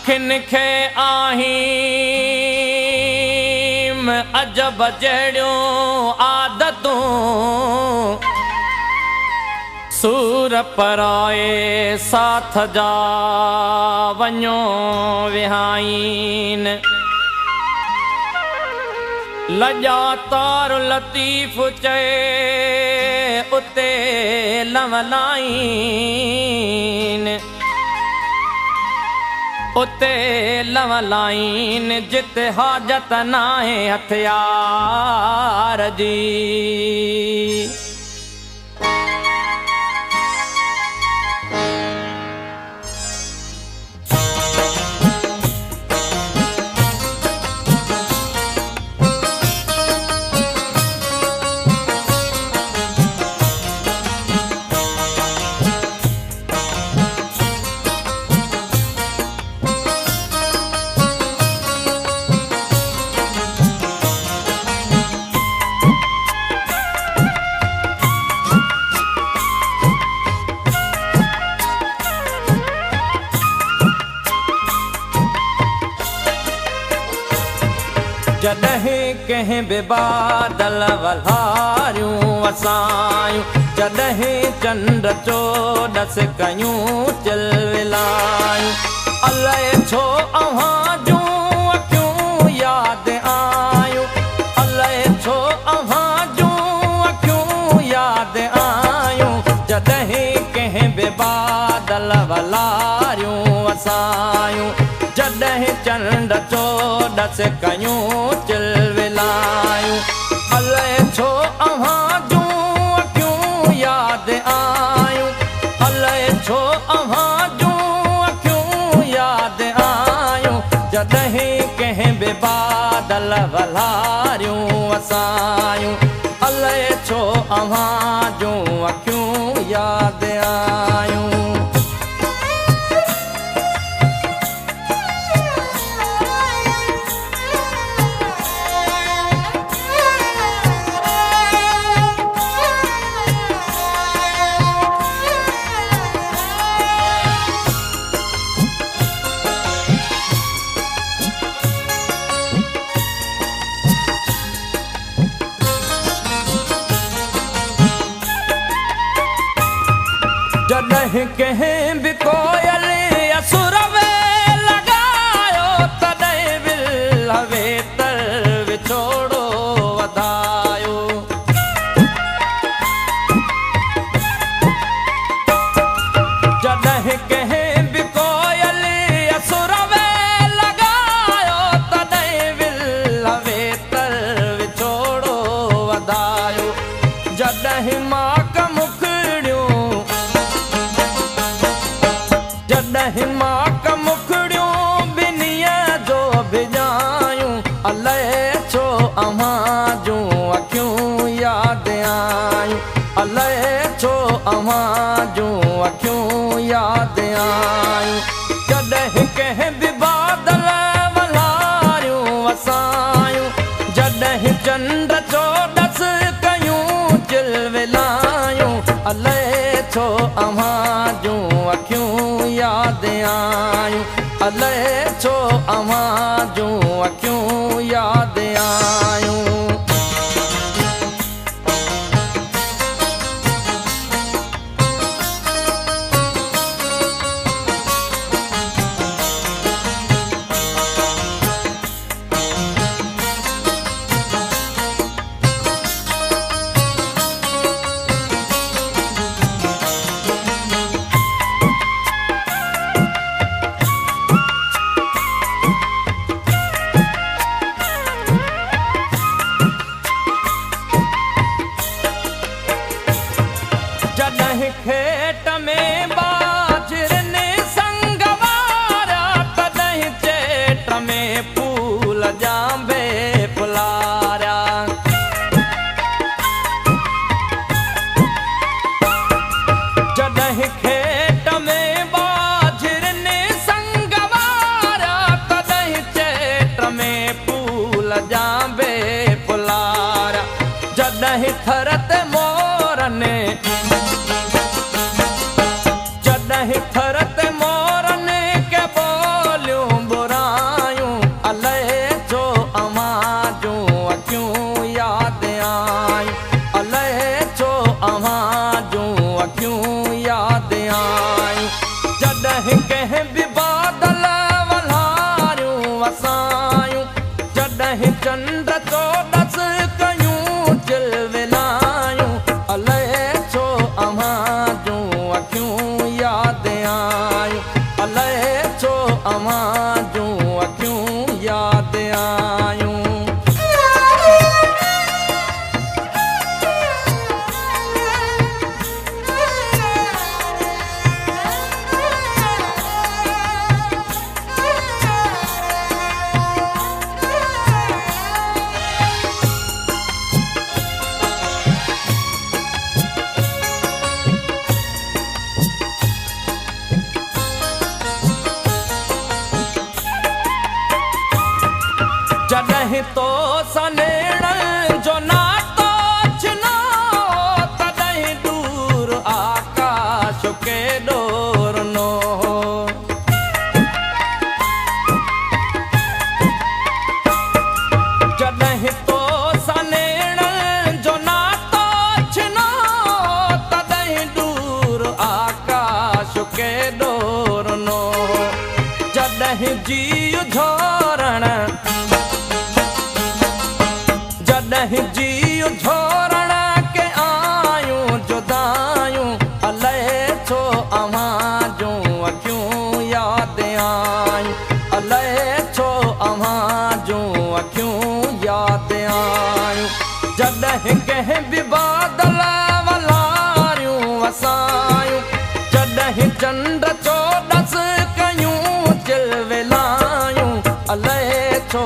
अखियुनि खे आहिम अजब जहिड़ियूं आदतूं सूर पराए साथ जा वञो विहाइन लॼा तार लतीफ़ चए उते लवलाइन उते लवलाइन जिते हाजत नाहे हथियार जी जॾहिं कंहिं बि बादल वल्हारियूं वसायूं जॾहिं चंड चोॾस कयूं चिलविलायूं अलाए छो अव्हां जूं अखियूं यादि आयूं अलाए छो अव्हां जूं अखियूं यादि आयूं जॾहिं कंहिं बि बादल वल्हारियूं वसायूं जॾहिं चंड चोॾस कयूं चिलविलायूं अलाए छो अव्हां जूं अखियूं यादि आयूं अलाए छो अव्हां जूं अखियूं यादि आयूं जॾहिं कंहिं बि बादल वल्हारियूं वसायूं अलाए छो अव्हां जूं अखियूं यादि आयूं जॾहिं कंहिं बि कोयल असुर में लॻायो तॾहिं विल वेतर विछोड़ो वधायो जॾहिं कंहिं बि कोयल असुर में लॻायो तॾहिं विल वेतर विछोड़ो वधायो जॾहिं माक जॾहिं माक मुखड़ियूं ॿिन्हीअ जो भिॼायूं अलाए छो अव्हां जूं अखियूं यादि आयूं अलाए छो अव्हां जूं अखियूं यादि आयूं जॾहिं कंहिं बि बादल वल्हारियूं वसायूं जॾहिं चंड चोॾस कयूं चिलविलायूं अलाए छो अव्हां जूं अखियूं यादि आयूं अलाए छो अव्हां जूं अखियूं यादि आयूं जॾहिं खेत में बाजरनि संग वारा तॾहिं चेट में फूल जांबे फुलारिया जॾहिं खेत में बाजरनि संग वारा तॾहिं चेट में फूल जांबे फुलारिया जॾहिं थर ते मोरनि जॾहिं थर ते मोरनि के बोलियूं जी झोरण जॾहिं जी झोरण के आयूं जुदायूं अलाए छो अव्हां जूं अखियूं यादि आयूं अलाए छो अव्हां जूं अखियूं यादि आयूं जॾहिं कंहिं बि बादल वलारियूं वसायूं जॾहिं चंड चोॾस कयूं चिलविलायूं अलाए छो